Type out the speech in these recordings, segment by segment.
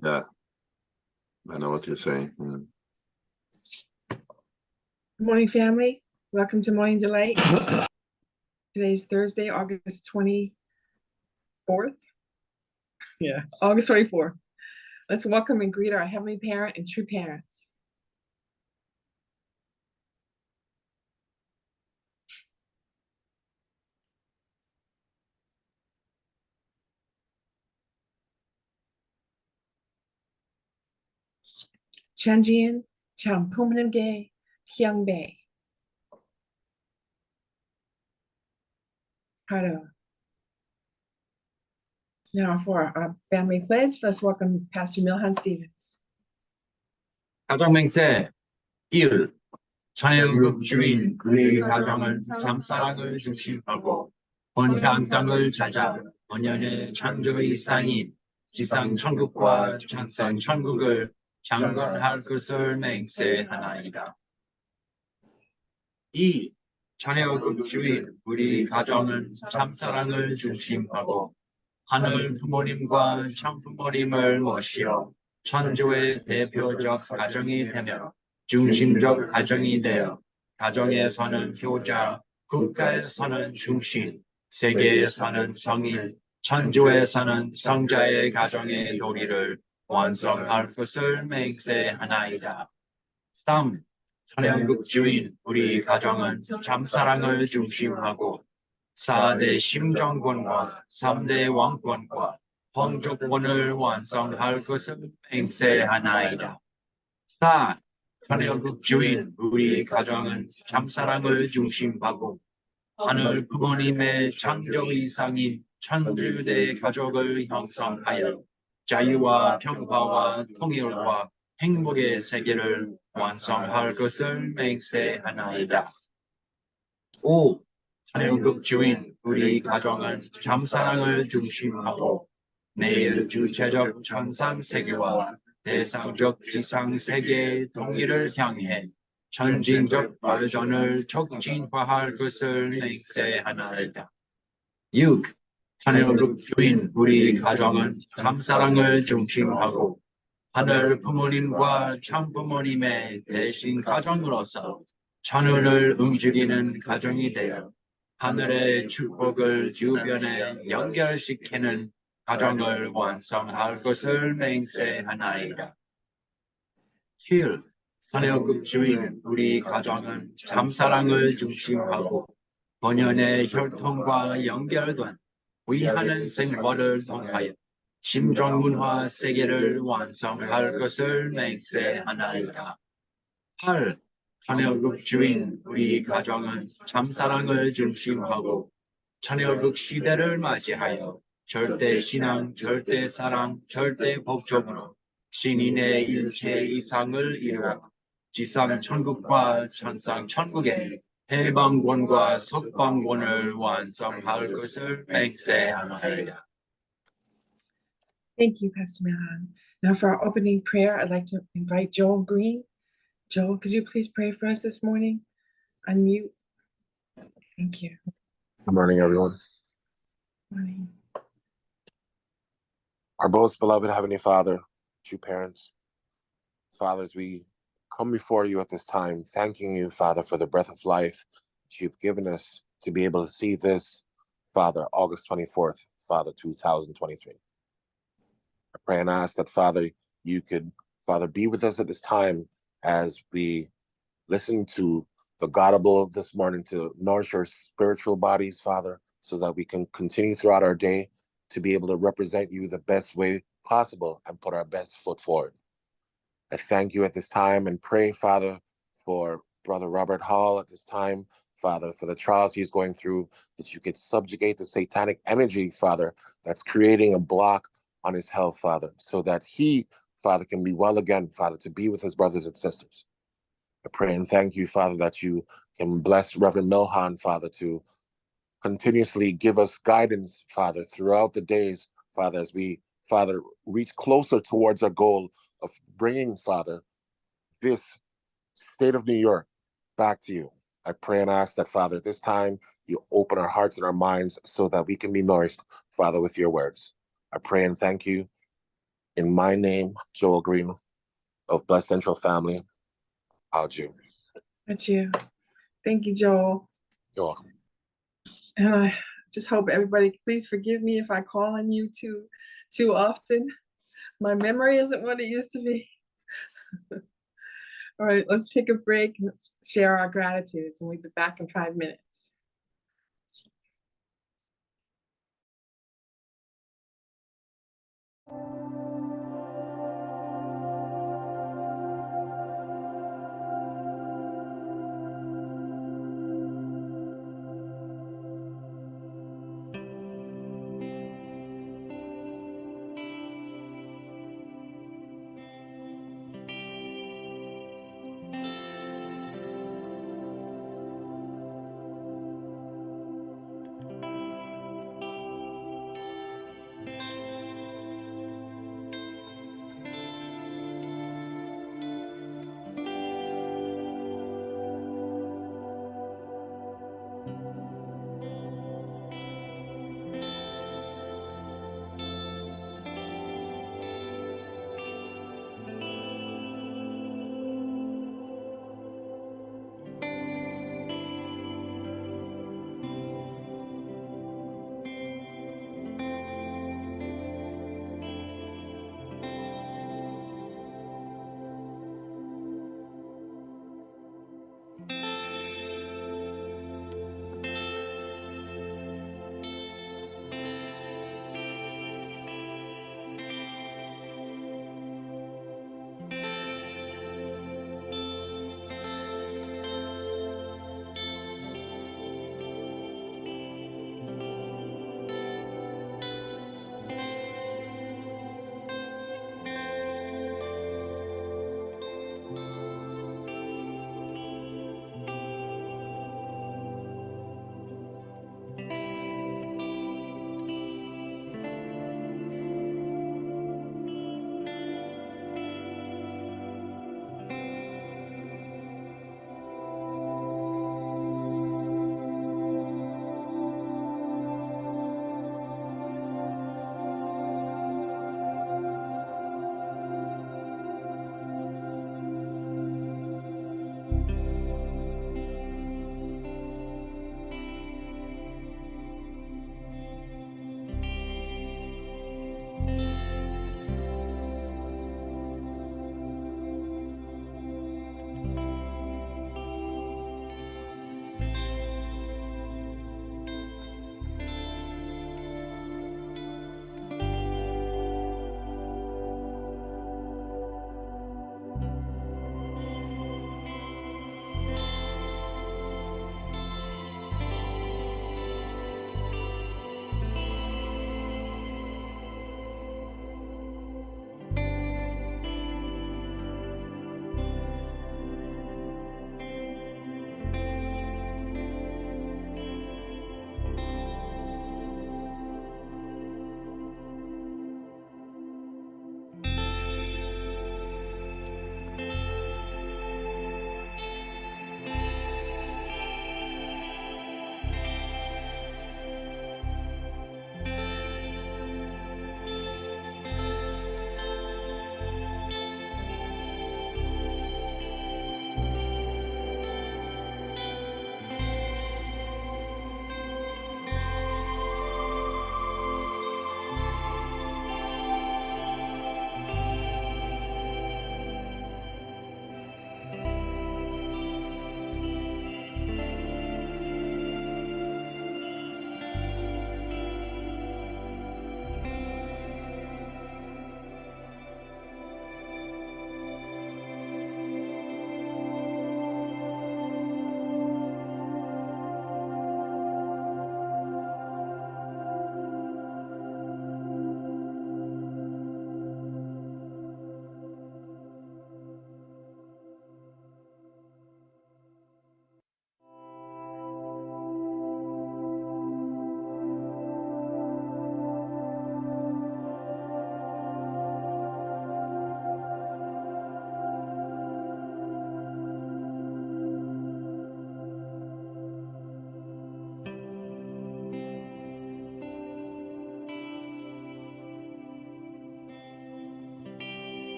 Yeah, I know what you're saying. Good morning, family. Welcome to Morning Delight. Today's Thursday, August 24th. Yeah, August 24th. Let's welcome and greet our Heavenly Parent and true parents. Chanjian, Champumnamge, Hyungbae. Hara. Now for our family pledge, let's welcome Pastor Milhan Stevens. 가정맹세 1. 자연국 주인 우리 가정은 참사랑을 중심하고 번향 땅을 찾아 번연의 창조의 상인 지상 천국과 천상 천국을 창건할 것을 맹세하나이다. 2. 자녀국 주인 우리 가정은 참사랑을 중심하고 하늘 부모님과 참부모님을 모시어 천주의 대표적 가정이 되며 중심적 가정이 되어 가정에서는 효자, 국가에서는 중심, 세계에서는 성인, 천주에서는 성자의 가정의 도리를 완성할 것을 맹세하나이다. 3. 천연국 주인 우리 가정은 참사랑을 중심하고 4대 심정권과 3대 왕권과皇족권을 완성할 것을 맹세하나이다. 4. 천연국 주인 우리 가정은 참사랑을 중심하고 하늘 부모님의 창조 이상인 천주대 가족을 형성하여 자유와 평화와 통일과 행복의 세계를 완성할 것을 맹세하나이다. 5. 천연국 주인 우리 가정은 참사랑을 중심하고 매일 주체적 천상세계와 대상적 지상세계의 통일을 향해 전진적 발전을 촉진화할 것을 맹세하나이다. 6. 천연국 주인 우리 가정은 참사랑을 중심하고 하늘 부모님과 참부모님의 대신 가정으로서 천운을 움직이는 가정이 되어 하늘의 축복을 주변에 연결시키는 가정을 완성할 것을 맹세하나이다. 7. 천연국 주인 우리 가정은 참사랑을 중심하고 본연의 혈통과 연결된 위하는 생활을 통하여 심정문화 세계를 완성할 것을 맹세하나이다. 8. 천연국 주인 우리 가정은 참사랑을 중심하고 천연국 시대를 맞이하여 절대 신앙, 절대 사랑, 절대 복종으로 신인의 일체 이상을 이루어 지상 천국과 천상 천국의 해방권과 석방권을 완성할 것을 맹세하나이다. Thank you, Pastor Milhan. Now for our opening prayer, I'd like to invite Joel Green. Joel, could you please pray for us this morning? Unmute. Thank you. Good morning, everyone. Morning. Our most beloved Heavenly Father, true parents, fathers, we come before you at this time, thanking you, Father, for the breath of life that you've given us to be able to see this, Father, August 24th, Father, 2023. I pray and ask that, Father, you could, Father, be with us at this time as we listen to the Gaudible of this morning to nourish our spiritual bodies, Father, so that we can continue throughout our day to be able to represent you the best way possible and put our best foot forward. I thank you at this time and pray, Father, for Brother Robert Hall at this time, Father, for the trials he's going through, that you could subjugate the satanic energy, Father, that's creating a block on his health, Father, so that he, Father, can be well again, Father, to be with his brothers and sisters. I pray and thank you, Father, that you can bless Reverend Milhan, Father, to continuously give us guidance, Father, throughout the days, Father, as we, Father, reach closer towards our goal of bringing, Father, this state of New York back to you. I pray and ask that, Father, at this time, you open our hearts and our minds so that we can be nourished, Father, with your words. I pray and thank you In my name, Joel Green of Blessed Central Family, how'd you? That's you. Thank you, Joel. You're welcome. And I just hope everybody, please forgive me if I call on you too often. My memory isn't what it used to be. All right, let's take a break and share our gratitudes, and we'll be back in 5 minutes.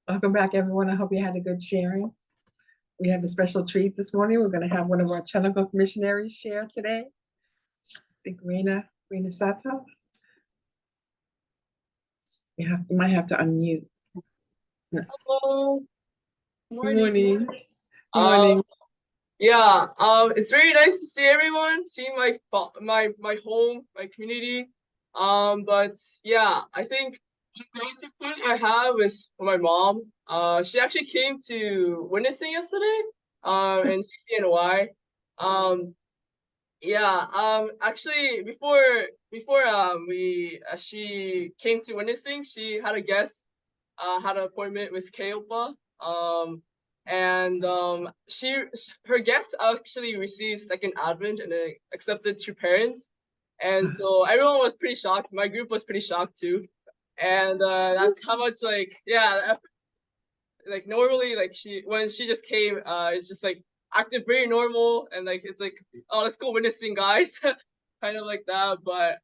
Welcome back, everyone. I hope you had a good sharing. We have a special treat this morning. We're going to have one of our Chenoguk missionaries share today. I think Reina Sato. You might have to unmute. Hello. Good morning. Good Um, morning. yeah, it's very nice to see everyone, see my home, my community. But yeah, I think the gratitude point I have is for my mom. She actually came to witnessing yesterday, in CCNY. Actually, before she came to witnessing, she had a guest, had an appointment with Keopa. Her guest actually received second advent and they accepted two parents, and so everyone was pretty shocked. My group was pretty shocked too, and that's how much like normally like when she just came, it's just like acted very normal and like it's like, oh, let's go witnessing, guys, kind of like that. But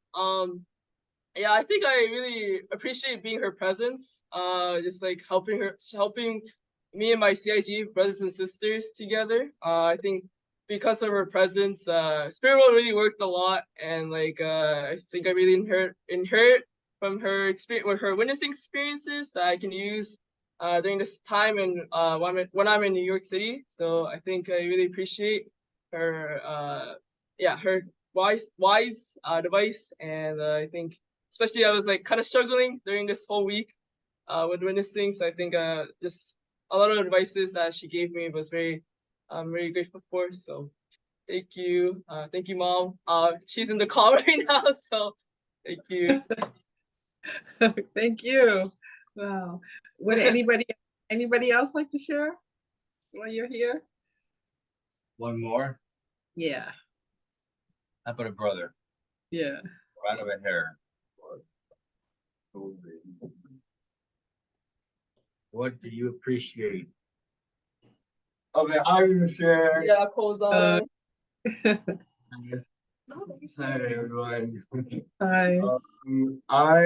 yeah, I think I really appreciate being her presence. Just like helping me and my CIG brothers and sisters together. I think because of her presence, Spirit World really worked a lot, and like I think I really inherit from her experience, with her witnessing experiences that I can use during this time and when I'm in New York City. So I think I really appreciate her her wise advice, and I think especially I was like kind of struggling during this whole week with witnessing. So I think just a lot of advices that she gave me was I'm very grateful for. So thank you, Mom. She's in the call right now, so thank you. Thank you. Wow. Would anybody else like to share while you're here? One more. Yeah. How about a brother? Yeah. Right over here. What do you appreciate? Okay, I will share. Yeah, Kozan. Hi everyone. Hi. I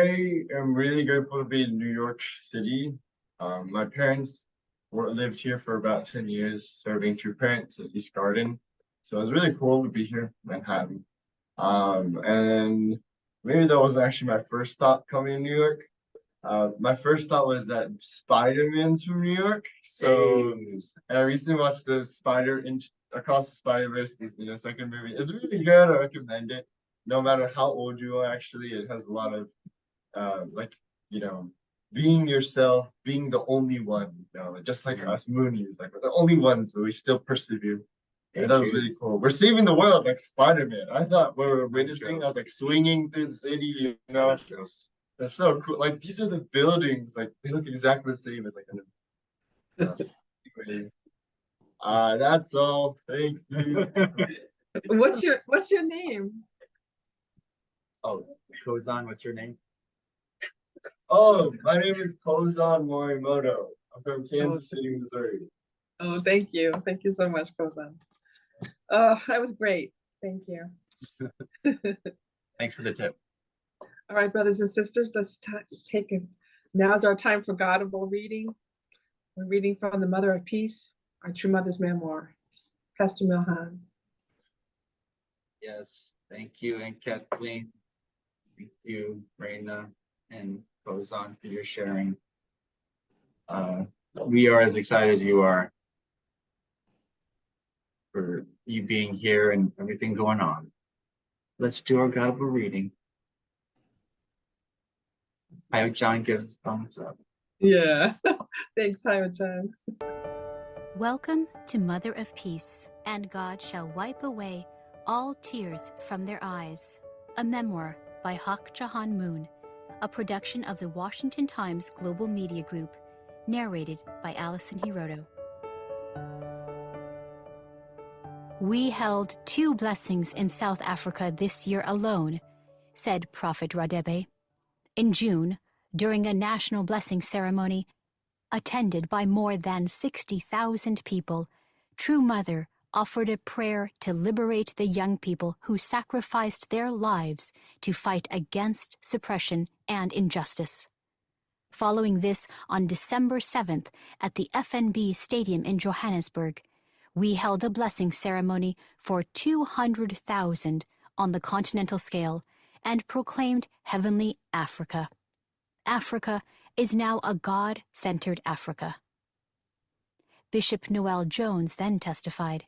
am really grateful to be in New York City. My parents lived here for about 10 years, serving two parents at East Garden. So it was really cool to be here in Manhattan. And maybe that was actually my first stop coming to New York. My first thought was that Spider-Man's from New York. So, and I recently watched the Across the Spider-Verse, the second movie. It's really good. I recommend it. No matter how old you are, actually, it has a lot of, being yourself, being the only one, just like us Moonies, like we're the only ones, but we still persevere. And that was really cool. We're saving the world like Spider-Man. I thought we were witnessing, I was like swinging through the city, That's so cool. Like these are the buildings, like they look exactly the same as like anyway. That's all. Thank you. What's your name? Oh, Kozan, what's your name? Oh, my name is Kozan Morimoto. I'm from Kansas City, Missouri. Oh, thank you. Thank you so much, Kozan. Oh, that was great. Thank you. Thanks for the tip. All right, brothers and sisters, let's take it. Now's our time for Godable reading. We're reading from the Mother of Peace, our True Mother's Memoir. Pastor Milhan. Yes, thank you, and Kathleen. Thank you, Reina and Kozan, for your sharing. We are as excited as you are for you being here and everything going on. Let's do our Godable reading. Hayo John gives us thumbs up. Yeah. Thanks, Hayo-chan. Welcome to Mother of Peace, and God shall wipe away all tears from their eyes. A memoir by Hak Jahan Moon, a production of the Washington Times Global Media Group, narrated by Alison Hiroto. We held 2 blessings in South Africa this year alone, said Prophet Radebe. In June, during a national blessing ceremony, attended by more than 60,000 people, True Mother offered a prayer to liberate the young people who sacrificed their lives to fight against suppression and injustice. Following this, on December 7th at the FNB Stadium in Johannesburg, we held a blessing ceremony for 200,000 on the continental scale and proclaimed Heavenly Africa. Africa is now a God-centered Africa. Bishop Noel Jones then testified,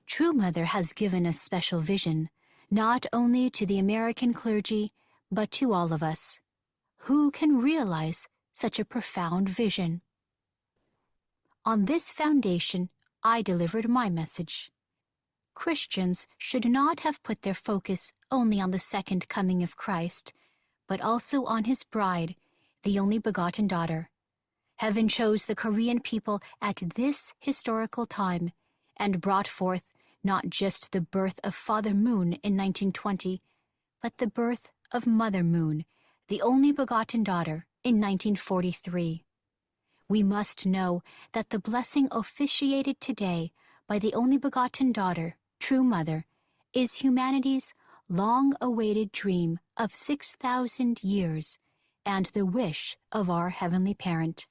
"True Mother has given a special vision, not only to the American clergy, but to all of us. Who can realize such a profound vision?" On this foundation, I delivered my message. Christians should not have put their focus only on the second coming of Christ, but also on his bride, the only begotten daughter. Heaven chose the Korean people at this historical time and brought forth not just the birth of Father Moon in 1920, but the birth of Mother Moon, the only begotten daughter, in 1943. We must know that the blessing officiated today by the only begotten daughter, True Mother, is humanity's long-awaited dream of 6,000 years and the wish of our Heavenly Parent.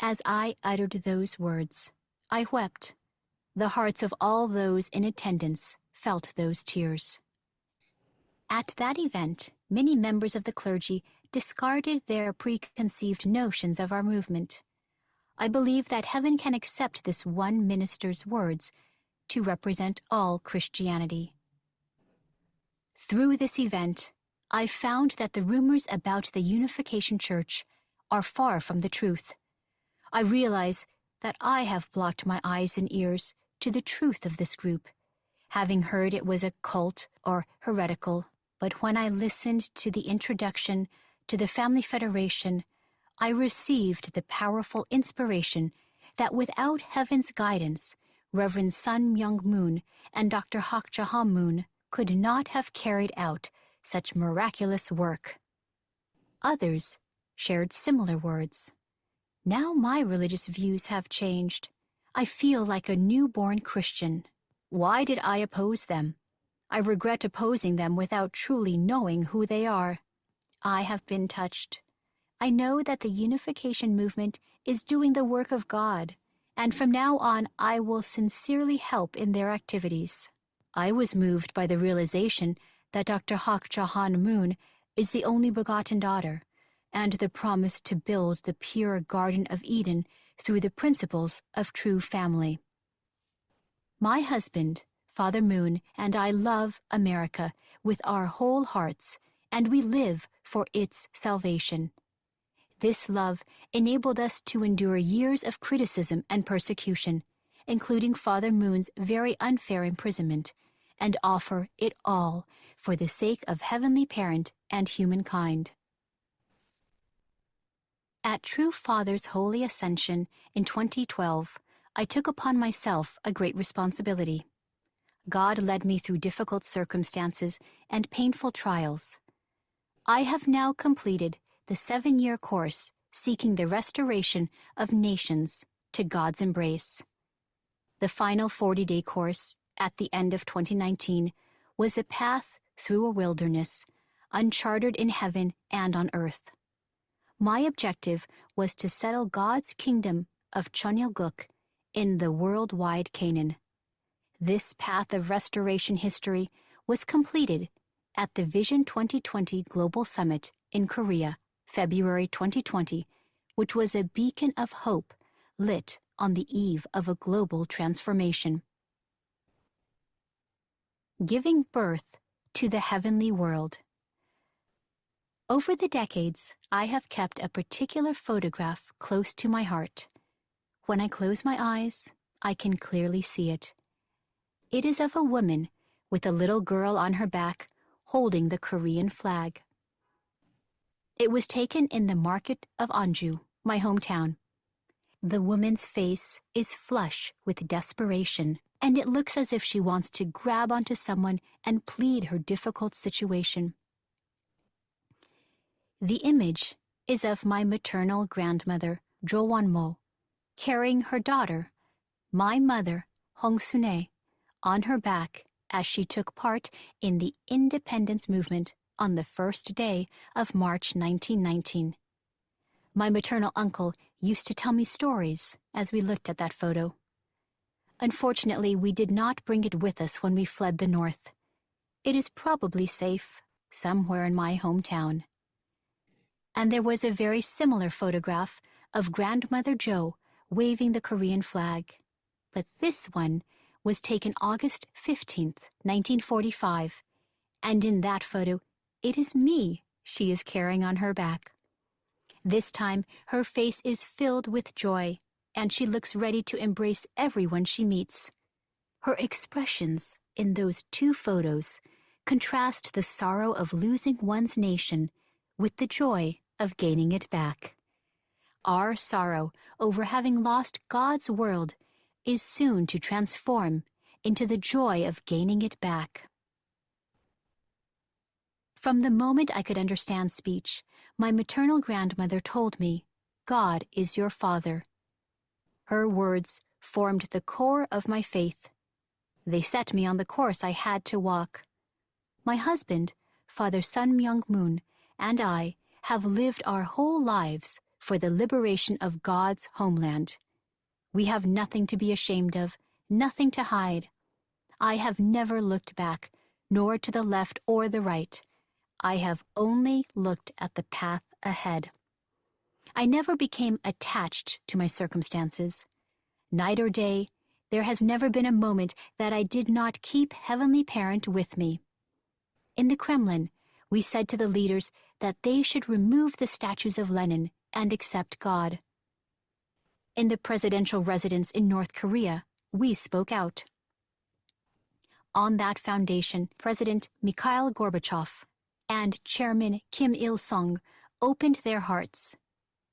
As I uttered those words, I wept. The hearts of all those in attendance felt those tears. At that event, many members of the clergy discarded their preconceived notions of our movement. I believe that heaven can accept this one minister's words to represent all Christianity. Through this event, I found that the rumors about the Unification Church are far from the truth. I realize that I have blocked my eyes and ears to the truth of this group, having heard it was a cult or heretical. But when I listened to the introduction to the Family Federation, I received the powerful inspiration that without heaven's guidance, Reverend Sun Myung Moon and Dr. Hak Ja Moon could not have carried out such miraculous work. Others shared similar words. Now my religious views have changed. I feel like a newborn Christian. Why did I oppose them? I regret opposing them without truly knowing who they are. I have been touched. I know that the unification movement is doing the work of God, and from now on I will sincerely help in their activities. I was moved by the realization that Dr. Hak Ja Moon is the only begotten daughter, and the promise to build the pure Garden of Eden through the principles of true family. My husband, Father Moon, and I love America with our whole hearts, and we live for its salvation. This love enabled us to endure years of criticism and persecution, including Father Moon's very unfair imprisonment, and offer it all for the sake of Heavenly Parent and humankind. At True Father's Holy Ascension in 2012, I took upon myself a great responsibility. God led me through difficult circumstances and painful trials. I have now completed the 7-year course seeking the restoration of nations to God's embrace. The final 40-day course, at the end of 2019, was a path through a wilderness, uncharted in heaven and on earth. My objective was to settle God's kingdom of Cheonilguk in the worldwide Canaan. This path of restoration history was completed at the Vision 2020 Global Summit in Korea, February 2020, which was a beacon of hope lit on the eve of a global transformation. Giving birth to the heavenly world. Over the decades, I have kept a particular photograph close to my heart. When I close my eyes, I can clearly see it. It is of a woman with a little girl on her back holding the Korean flag. It was taken in the market of Onju, my hometown. The woman's face is flush with desperation, and it looks as if she wants to grab onto someone and plead her difficult situation. The image is of my maternal grandmother, Jo Won-mo, carrying her daughter, my mother, Hong Sune, on her back as she took part in the independence movement on the first day of March 1919. My maternal uncle used to tell me stories as we looked at that photo. Unfortunately, we did not bring it with us when we fled the north. It is probably safe somewhere in my hometown. And there was a very similar photograph of Grandmother Jo waving the Korean flag. But this one was taken August 15th, 1945, and in that photo, it is me she is carrying on her back. This time, her face is filled with joy, and she looks ready to embrace everyone she meets. Her expressions in those two photos contrast the sorrow of losing one's nation with the joy of gaining it back. Our sorrow over having lost God's world is soon to transform into the joy of gaining it back. From the moment I could understand speech, my maternal grandmother told me, "God is your Father." Her words formed the core of my faith. They set me on the course I had to walk. My husband, Father Sun Myung Moon, and I have lived our whole lives for the liberation of God's homeland. We have nothing to be ashamed of, nothing to hide. I have never looked back, nor to the left or the right. I have only looked at the path ahead. I never became attached to my circumstances. Night or day, there has never been a moment that I did not keep Heavenly Parent with me. In the Kremlin, we said to the leaders that they should remove the statues of Lenin and accept God. In the presidential residence in North Korea, we spoke out. On that foundation, President Mikhail Gorbachev and Chairman Kim Il-sung opened their hearts.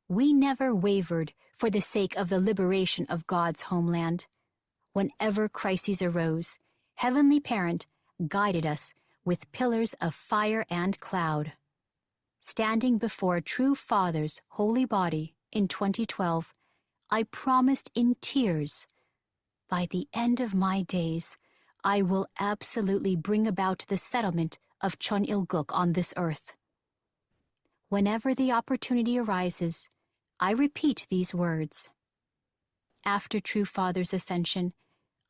We never wavered for the sake of the liberation of God's homeland. Whenever crises arose, Heavenly Parent guided us with pillars of fire and cloud. Standing before True Father's holy body in 2012, I promised in tears, by the end of my days, I will absolutely bring about the settlement of Cheonil-guk on this earth. Whenever the opportunity arises, I repeat these words. After True Father's ascension,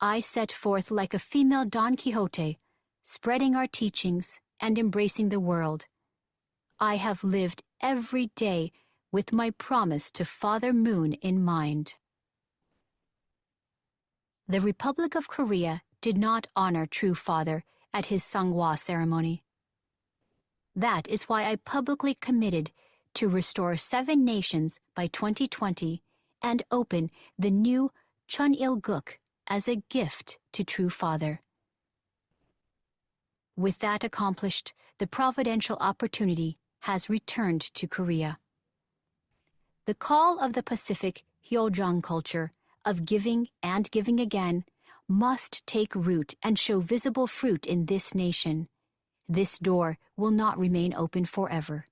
I set forth like a female Don Quixote, spreading our teachings and embracing the world. I have lived every day with my promise to Father Moon in mind. The Republic of Korea did not honor True Father at his Sangwa ceremony. That is why I publicly committed to restore 7 nations by 2020 and open the new Cheonil-guk as a gift to True Father. With that accomplished, the providential opportunity has returned to Korea. The call of the Pacific Hyojang culture of giving and giving again must take root and show visible fruit in this nation. This door will not remain open forever.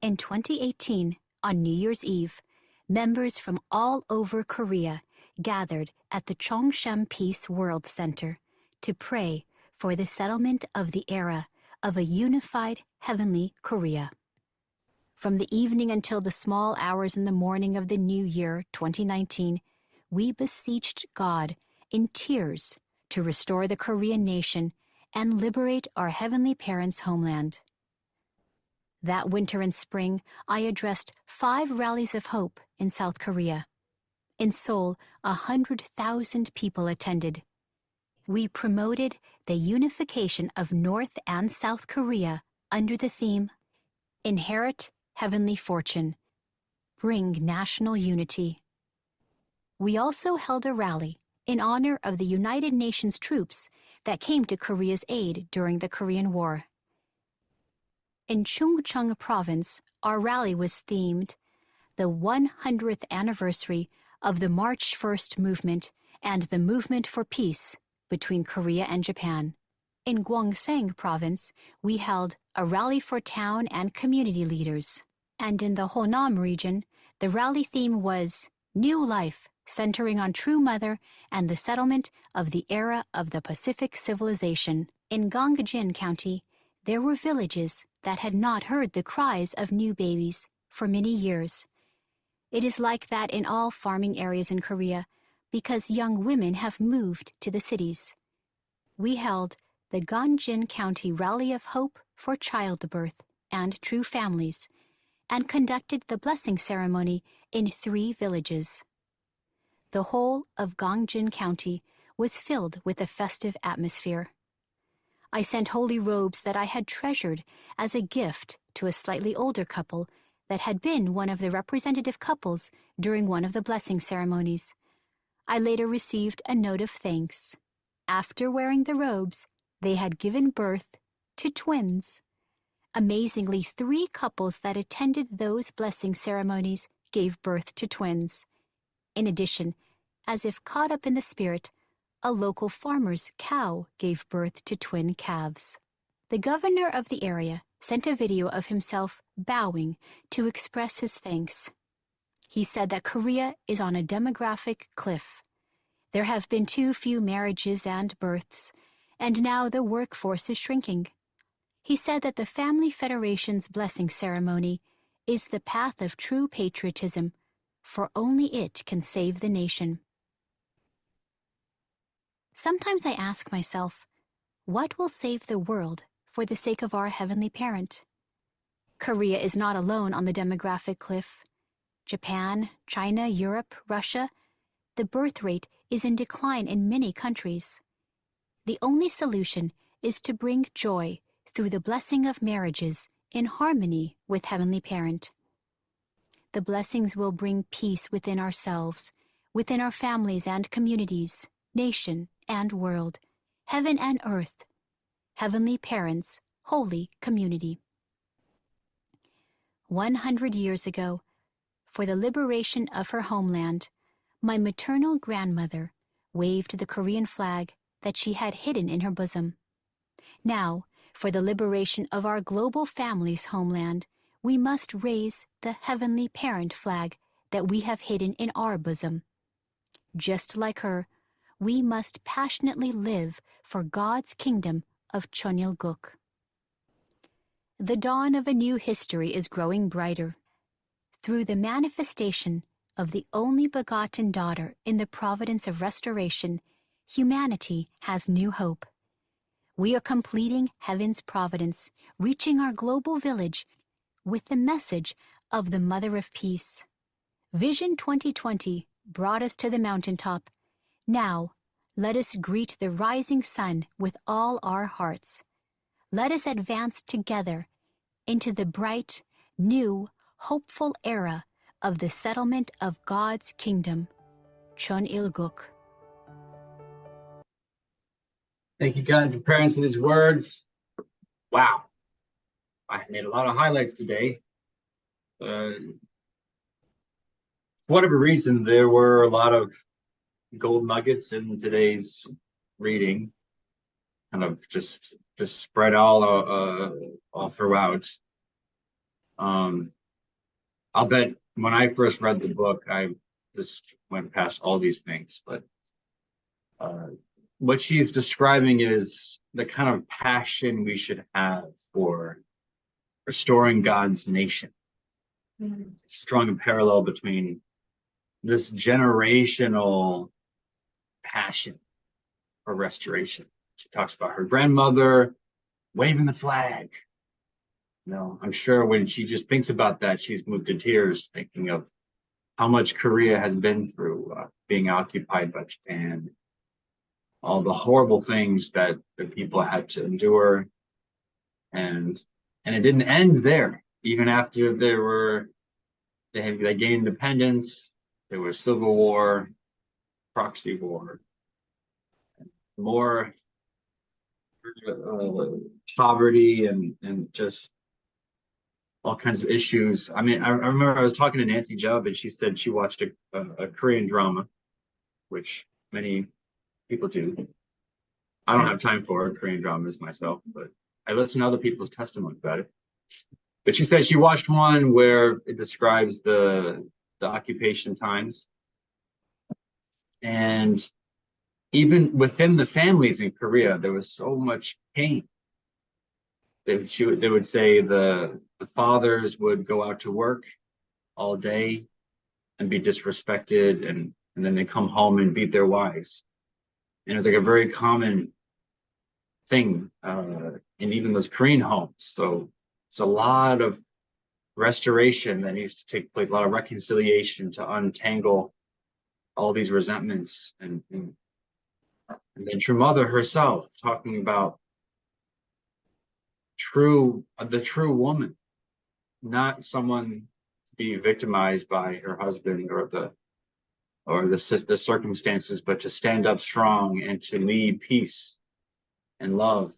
In 2018, on New Year's Eve, members from all over Korea gathered at the Chongshem Peace World Center to pray for the settlement of the era of a unified heavenly Korea. From the evening until the small hours in the morning of the new year, 2019, we beseeched God in tears to restore the Korean nation and liberate our Heavenly Parents' homeland. That winter and spring, I addressed 5 rallies of hope in South Korea. In Seoul, 100,000 people attended. We promoted the unification of North and South Korea under the theme, Inherit Heavenly Fortune, Bring National Unity. We also held a rally in honor of the United Nations troops that came to Korea's aid during the Korean War. In Chungcheong Province, our rally was themed the 100th anniversary of the March 1st movement and the movement for peace between Korea and Japan. In Gyeongsang Province, we held a rally for town and community leaders. And in the Honam region, the rally theme was New Life, centering on True Mother and the settlement of the era of the Pacific civilization. In Gyeongjin County, there were villages that had not heard the cries of new babies for many years, It is like that in all farming areas in Korea because young women have moved to the cities. We held the Gangjin County Rally of Hope for Childbirth and True Families and conducted the blessing ceremony in 3 villages. The whole of Gangjin County was filled with a festive atmosphere. I sent holy robes that I had treasured as a gift to a slightly older couple that had been one of the representative couples during one of the blessing ceremonies. I later received a note of thanks. After wearing the robes, they had given birth to twins. Amazingly, 3 couples that attended those blessing ceremonies gave birth to twins. In addition, as if caught up in the spirit, a local farmer's cow gave birth to twin calves. The governor of the area sent a video of himself bowing to express his thanks. He said that Korea is on a demographic cliff. There have been too few marriages and births, and now the workforce is shrinking. He said that the Family Federation's blessing ceremony is the path of true patriotism, for only it can save the nation. Sometimes I ask myself, what will save the world for the sake of our Heavenly Parent? Korea is not alone on the demographic cliff. Japan, China, Europe, Russia, the birth rate is in decline in many countries. The only solution is to bring joy through the blessing of marriages in harmony with Heavenly Parent. The blessings will bring peace within ourselves, within our families and communities, nation and world, heaven and earth, Heavenly Parent's holy community. 100 years ago, for the liberation of her homeland, my maternal grandmother waved the Korean flag that she had hidden in her bosom. Now, for the liberation of our global family's homeland, we must raise the Heavenly Parent flag that we have hidden in our bosom. Just like her, we must passionately live for God's kingdom of Cheonilguk. The dawn of a new history is growing brighter. Through the manifestation of the only begotten daughter in the providence of restoration, humanity has new hope. We are completing heaven's providence, reaching our global village with the message of the Mother of Peace. Vision 2020 brought us to the mountaintop. Now, let us greet the rising sun with all our hearts. Let us advance together into the bright, new, hopeful era of the settlement of God's kingdom, Cheonilguk. Thank you, God, your parents, for these words. Wow. I made a lot of highlights today. For whatever reason, there were a lot of gold nuggets in today's reading, kind of just spread all throughout. I'll bet when I first read the book, I just went past all these things, but what she's describing is the kind of passion we should have for restoring God's nation. Strong parallel between this generational passion for restoration. She talks about her grandmother waving the flag. No, I'm sure when she just thinks about that, she's moved to tears, thinking of how much Korea has been through, being occupied by Japan, all the horrible things that the people had to endure, and it didn't end there. Even after they gained independence, there was civil war, proxy war, more poverty, and just all kinds of issues. I mean, I remember I was talking to Nancy Jubb, and she said she watched a Korean drama, which many people do. I don't have time for Korean dramas myself, but I listen to other people's testimony about it. But she said she watched one where it describes the occupation times, and even within the families in Korea, there was so much pain. They would say the fathers would go out to work all day, and be disrespected, and then they come home and beat their wives. And it's like a very common thing in even those Korean homes. So it's a lot of restoration that needs to take place, a lot of reconciliation to untangle all these resentments, and then True Mother herself talking about the true woman, not someone to be victimized by her husband or the circumstances, but to stand up strong and to lead peace and love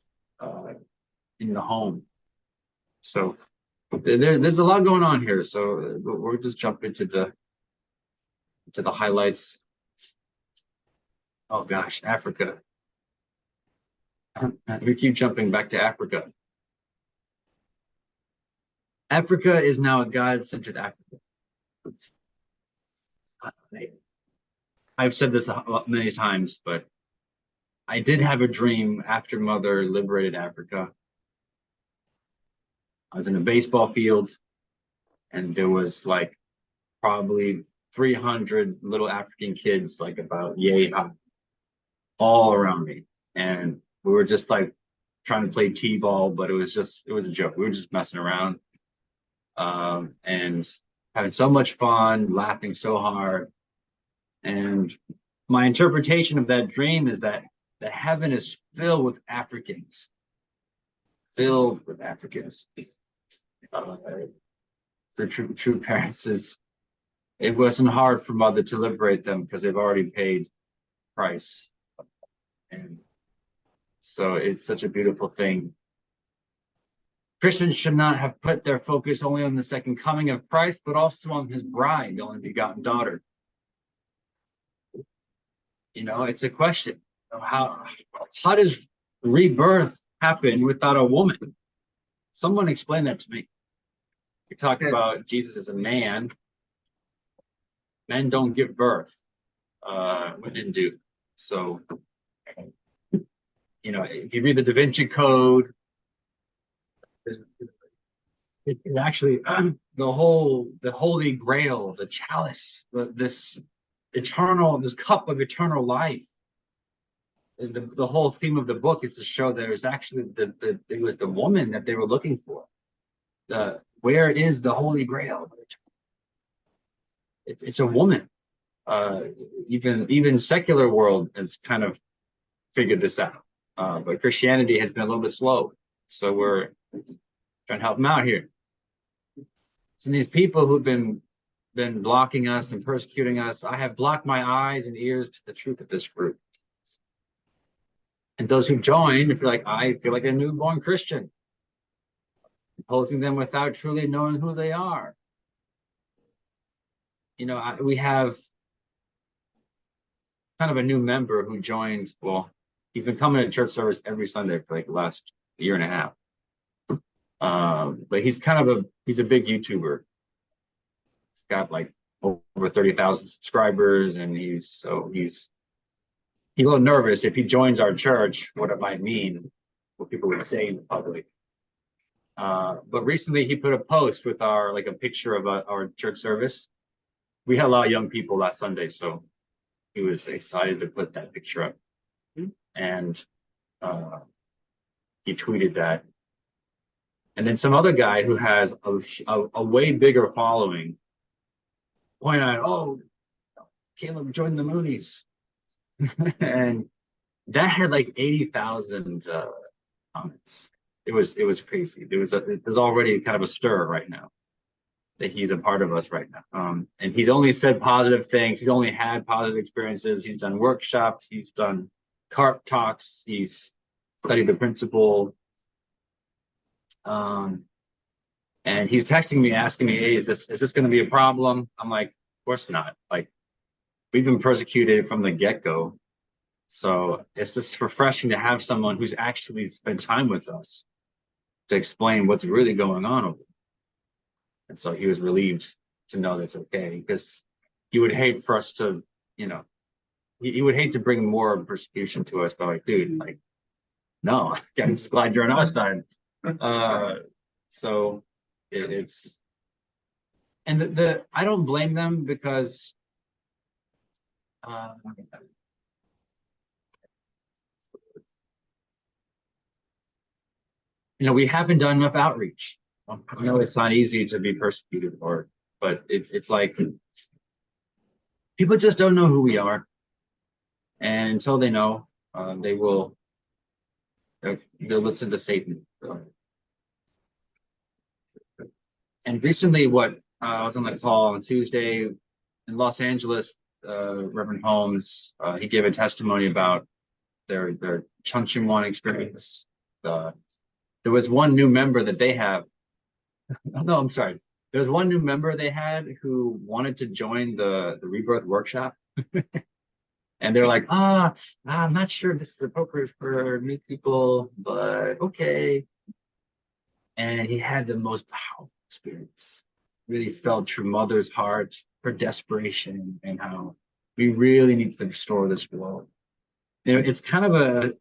in the home. So there's a lot going on here. So we'll just jump into the highlights. Oh gosh, Africa. We keep jumping back to Africa. Africa is now a God-centered Africa. I've said this many times, but I did have a dream after Mother liberated Africa. I was in a baseball field, and there was like probably 300 little African kids, like about yay high, all around me. And we were just like trying to play t-ball, but it was a joke. We were just messing around and having so much fun, laughing so hard. And my interpretation of that dream is that the heaven is filled with Africans. Filled with Africans. For true parents, it wasn't hard for Mother to liberate them because they've already paid price. And so it's such a beautiful thing. Christians should not have put their focus only on the second coming of Christ, but also on his bride, the only begotten daughter. You know, it's a question of how does rebirth happen without a woman? Someone explain that to me. You're talking about Jesus as a man. Men don't give birth. Women do. So, you know, if you read the Da Vinci Code, it actually the Holy Grail, the chalice, this cup of eternal life. The whole theme of the book is to show there's actually it was the woman that they were looking for. Where is the Holy Grail? It's a woman. Even secular world has kind of figured this out, but Christianity has been a little bit slow. So we're trying to help them out here. So these people who've been blocking us and persecuting us, I have blocked my eyes and ears to the truth of this group. And those who join, if you're like, I feel like a newborn Christian, imposing them without truly knowing who they are. You know, we have kind of a new member who joined. Well, he's been coming to church service every Sunday for like the last year and a half. But he's a big YouTuber. He's got like over 30,000 subscribers, and he's a little nervous if he joins our church, what it might mean, what people would say in public. But recently he put a post with a picture of our church service. We had a lot of young people last Sunday, so he was excited to put that picture up. And he tweeted that. And then some other guy who has a way bigger following pointed out, oh, Caleb joined the Moonies. And that had like 80,000 comments. It was crazy. There's already kind of a stir right now that he's a part of us right now. And he's only said positive things. He's only had positive experiences. He's done workshops. He's done carp talks. He's studied the principle. And he's texting me, asking me, hey, is this going to be a problem? I'm like, of course not. Like, we've been persecuted from the get-go. So it's just refreshing to have someone who's actually spent time with us to explain what's really going on over there. And so he was relieved to know that's okay, because he would hate for us to, he would hate to bring more persecution to us, but like, dude, like, no, I'm just glad you're on our side. So it's And the I don't blame them because we haven't done enough outreach. I know it's not easy to be persecuted, but it's like people just don't know who we are, and until they know, they'll listen to Satan. And recently, I was on the call on Tuesday in Los Angeles. Reverend Holmes, he gave a testimony about their Chuncheon experience. There was one new member that they have. No, I'm sorry. There was one new member they had who wanted to join the rebirth workshop. And they're like, I'm not sure this is appropriate for new people, but okay. And he had the most powerful experience. Really felt True Mother's heart, her desperation, and how we really need to restore this world. It's kind of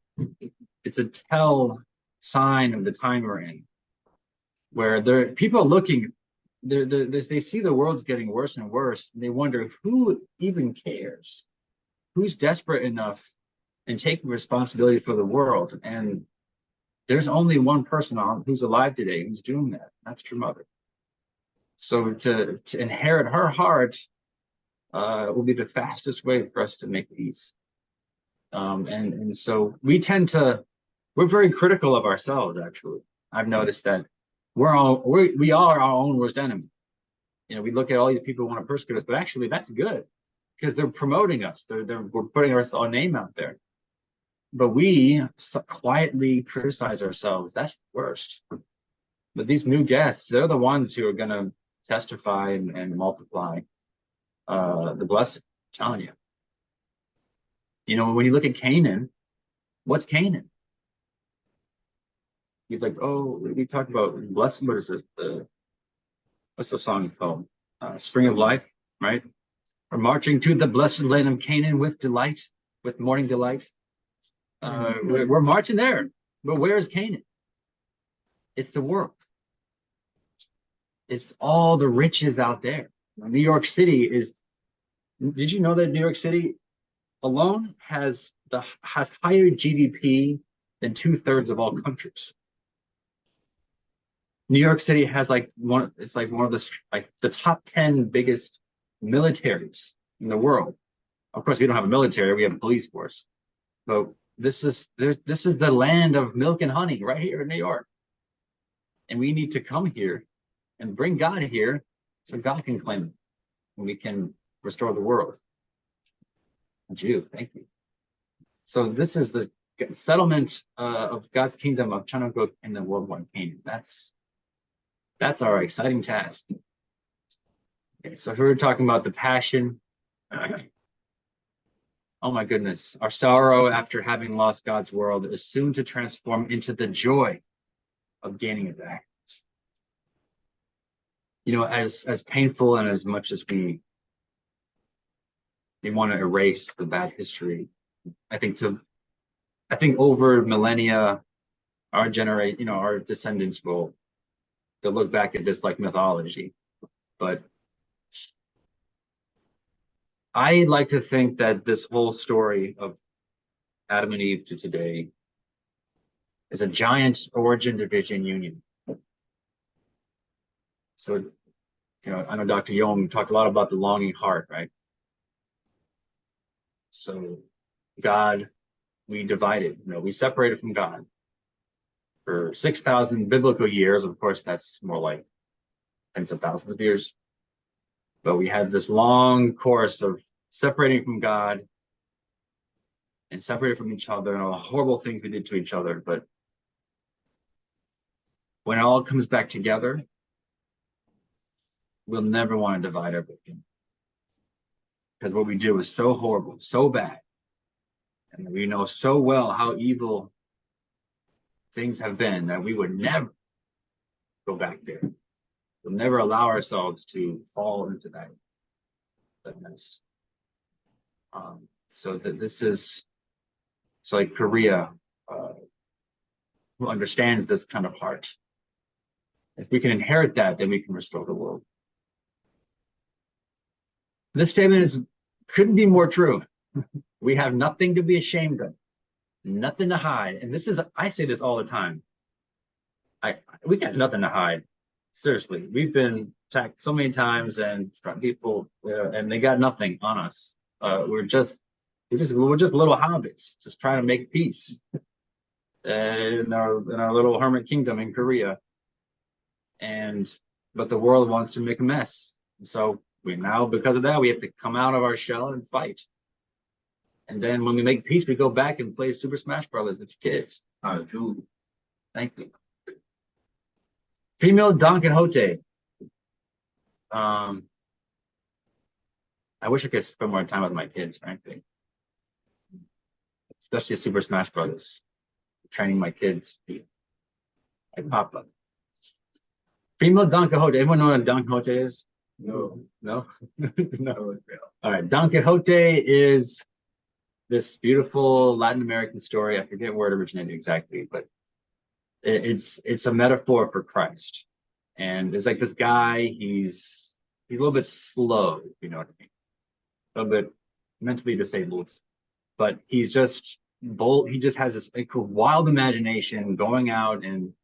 it's a tell sign of the time we're in, where people are looking, they see the world's getting worse and worse, and they wonder who even cares, who's desperate enough and taking responsibility for the world. And there's only one person who's alive today who's doing that. That's True Mother. So to inherit her heart will be the fastest way for us to make peace. And so we're very critical of ourselves, actually. I've noticed that we are our own worst enemy. We look at all these people who want to persecute us, but actually that's good because they're promoting us. We're putting our name out there. But we quietly criticize ourselves. That's the worst. But these new guests, they're the ones who are going to testify and multiply the blessing. I'm telling you. When you look at Canaan, what's Canaan? You're like, oh, we talked about blessing. What is it? What's the song called? Spring of Life, right? We're marching to the blessed land of Canaan with delight, with morning delight. We're marching there, but where's Canaan? It's the world. It's all the riches out there. New York City did you know that New York City alone has higher GDP than 2/3 of all countries? New York City has one of the top 10 biggest militaries in the world. Of course, we don't have a military, we have a police force. But this is the land of milk and honey right here in New York. And we need to come here and bring God here so God can claim it. And we can restore the world. Jew, thank you. So this is the settlement of God's kingdom of Chanukuk in the worldwide Canaan. That's our exciting task. Okay, so here we're talking about the passion. Oh my goodness. Our sorrow after having lost God's world is soon to transform into the joy of gaining it back. As painful and as much as we want to erase the bad history, I think over millennia, our descendants they'll look back at this like mythology. But I like to think that this whole story of Adam and Eve to today is a giant origin division union. So, I know Dr. Yom talked a lot about the longing heart, right? So God, we divided, we separated from God for 6,000 biblical years. Of course, that's more like tens of thousands of years. But we had this long course of separating from God and separated from each other and all the horrible things we did to each other. But when it all comes back together, we'll never want to divide our victim. Because what we do is so horrible, so bad. And we know so well how evil things have been that we would never go back there. We'll never allow ourselves to fall into that mess. So that it's like Korea, who understands this kind of heart. If we can inherit that, then we can restore the world. This statement couldn't be more true. We have nothing to be ashamed of, nothing to hide. And I say this all the time. We got nothing to hide. Seriously, we've been attacked so many times, and from people, and they got nothing on us. We're just little hobbits, just trying to make peace in our little hermit kingdom in Korea. But the world wants to make a mess. And so because of that, we have to come out of our shell and fight. And then when we make peace, we go back and play Super Smash Brothers with your kids. True. Thank you. Female Don Quixote. I wish I could spend more time with my kids, frankly. Especially Super Smash Brothers. Training my kids to be like Papa. Female Don Quixote. Everyone know what a Don Quixote is? No. No? No. All right. Don Quixote is this beautiful Latin American story. I forget where it originated exactly, but it's a metaphor for Christ. And it's like this guy, he's a little bit slow, if you know what I mean. A little bit mentally disabled, but he's just bold. He just has this wild imagination, going out and,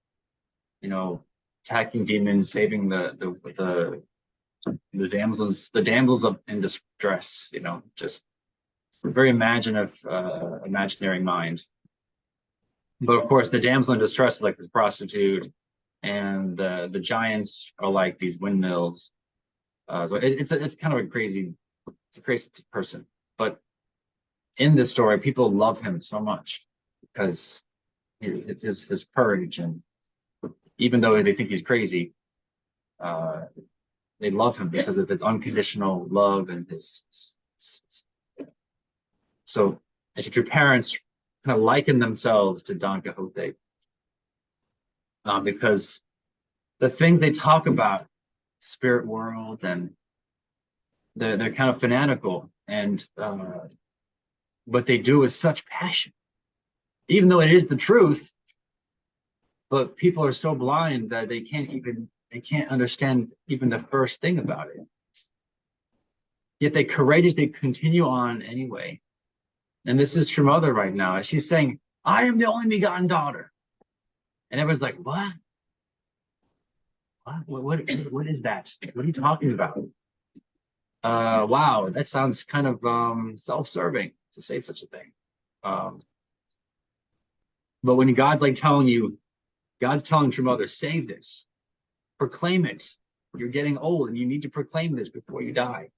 attacking demons, saving the damsels in distress, just very imaginary mind. But of course, the damsel in distress is like this prostitute, and the giants are like these windmills. So it's kind of a crazy person. But in this story, people love him so much because his courage, and even though they think he's crazy, they love him because of his unconditional love and his. So, as your parents kind of liken themselves to Don Quixote, because the things they talk about, spirit world, and they're kind of fanatical, and what they do with such passion, even though it is the truth. But people are so blind that they can't understand even the first thing about it. Yet they courageously continue on anyway. And this is True Mother right now. She's saying, "I am the only begotten daughter," and everyone's like, "What? What is that? What are you talking about?" Wow, that sounds kind of self-serving to say such a thing. But when God's telling True Mother, say this, proclaim it. You're getting old and you need to proclaim this before you die.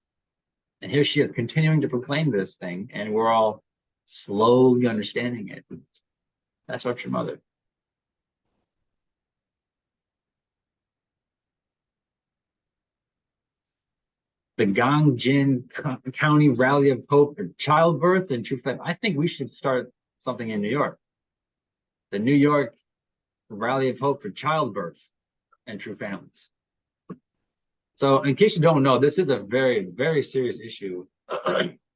And here she is continuing to proclaim this thing, and we're all slowly understanding it. That's our True Mother. The Gangjin County Rally of Hope for Childbirth and True Family. I think we should start something in New York. The New York Rally of Hope for Childbirth and True Families. So in case you don't know, this is a very, very serious issue.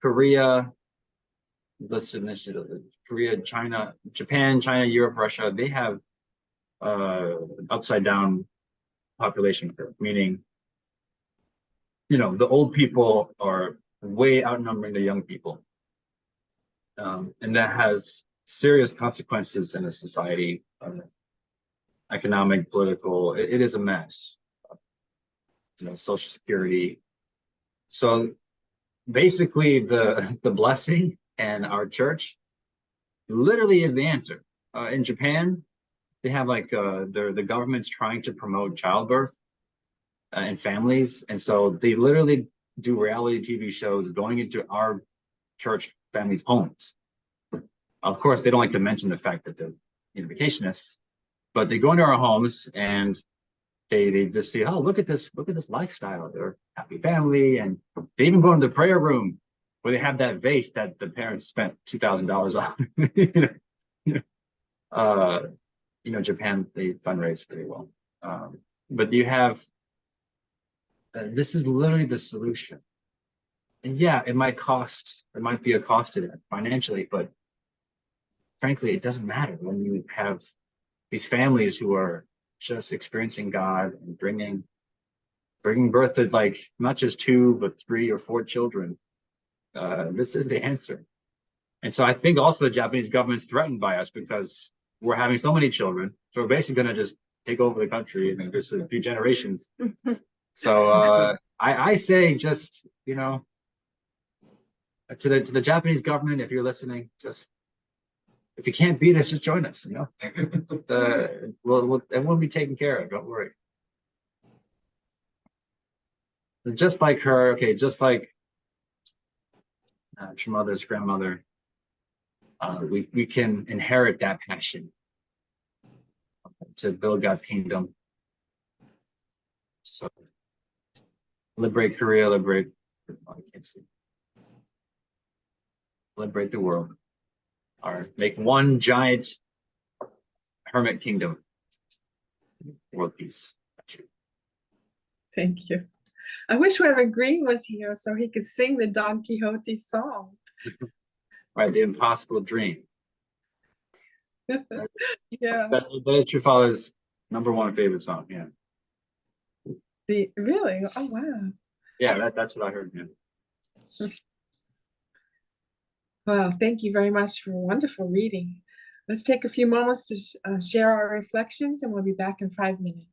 Korea, China, Japan, China, Europe, Russia, they have an upside down population curve, meaning, the old people are way outnumbering the young people. And that has serious consequences in a society, economic, political. It is a mess. Social Security. So basically the blessing and our church literally is the answer. In Japan, they have the government's trying to promote childbirth and families. And so they literally do reality TV shows going into our church families' homes. Of course, they don't like to mention the fact that they're vacationists, but they go into our homes and they just see, oh, look at this lifestyle. They're a happy family. And they even go into the prayer room where they have that vase that the parents spent $2,000 on. Japan, they fundraise pretty well. But you have, this is literally the solution. And yeah, it might be a cost to that financially, but frankly, it doesn't matter when you have these families who are just experiencing God and bringing bringing birth to like not just 2, but 3 or 4 children. This is the answer. And so I think also the Japanese government's threatened by us because we're having so many children. So we're basically going to just take over the country in just a few generations. So I say just, you know, to the Japanese government, if you're listening, just if you can't beat us, just join us. You know, everyone will be taken care of. Don't worry. Just like her, okay, just like your mother's grandmother, we can inherit that passion to build God's kingdom. So liberate Korea, liberate. I can't see. Liberate the world. Or make one giant hermit kingdom. World peace. Thank you. I wish Reverend Green was here so he could sing the Don Quixote song. Right, the impossible dream. Yeah. That is True Father's #1 favorite song. Yeah. Really? Oh wow. Yeah, that's what I heard. Yeah. Well, thank you very much for a wonderful reading. Let's take a few moments to share our reflections, and we'll be back in 5 minutes.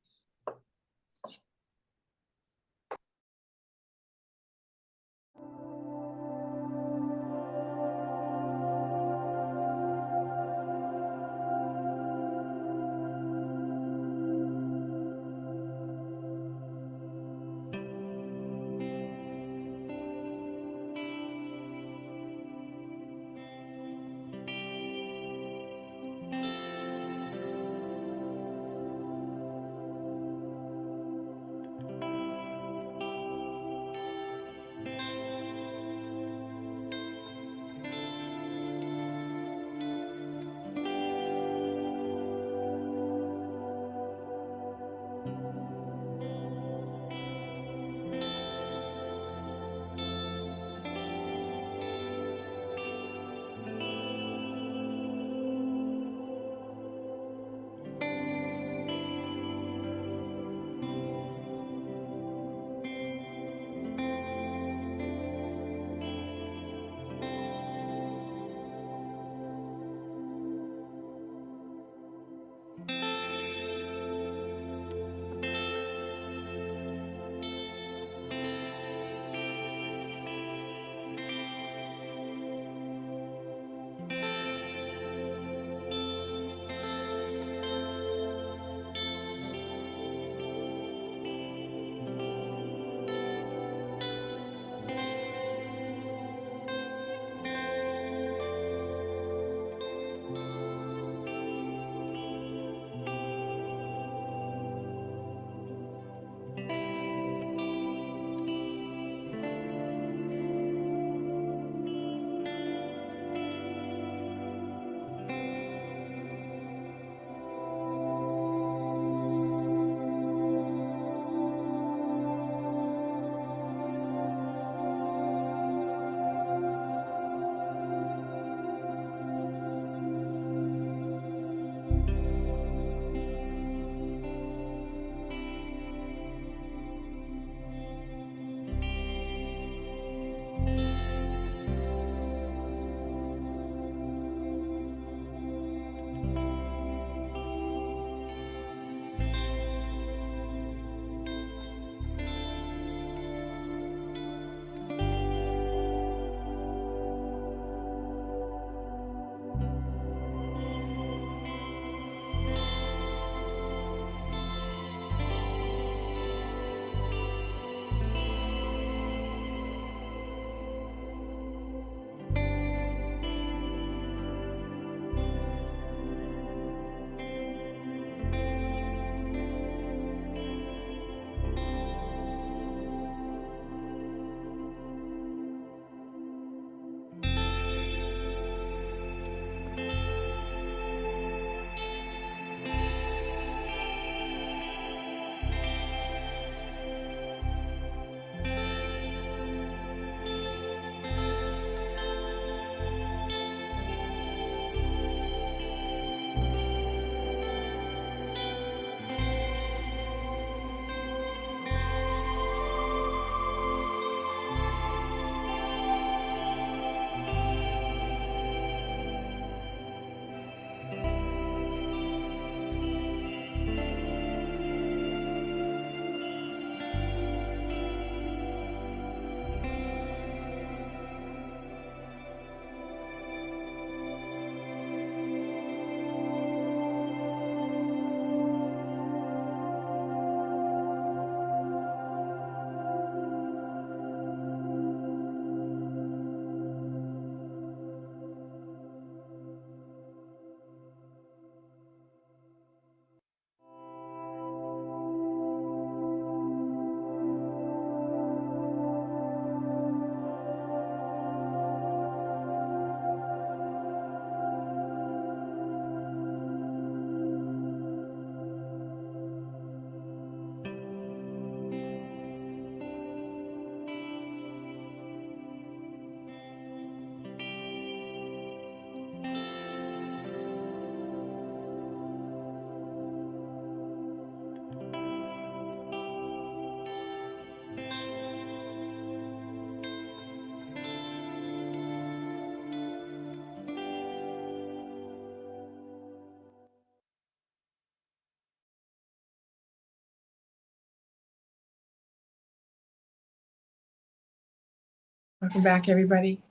Welcome back, everybody.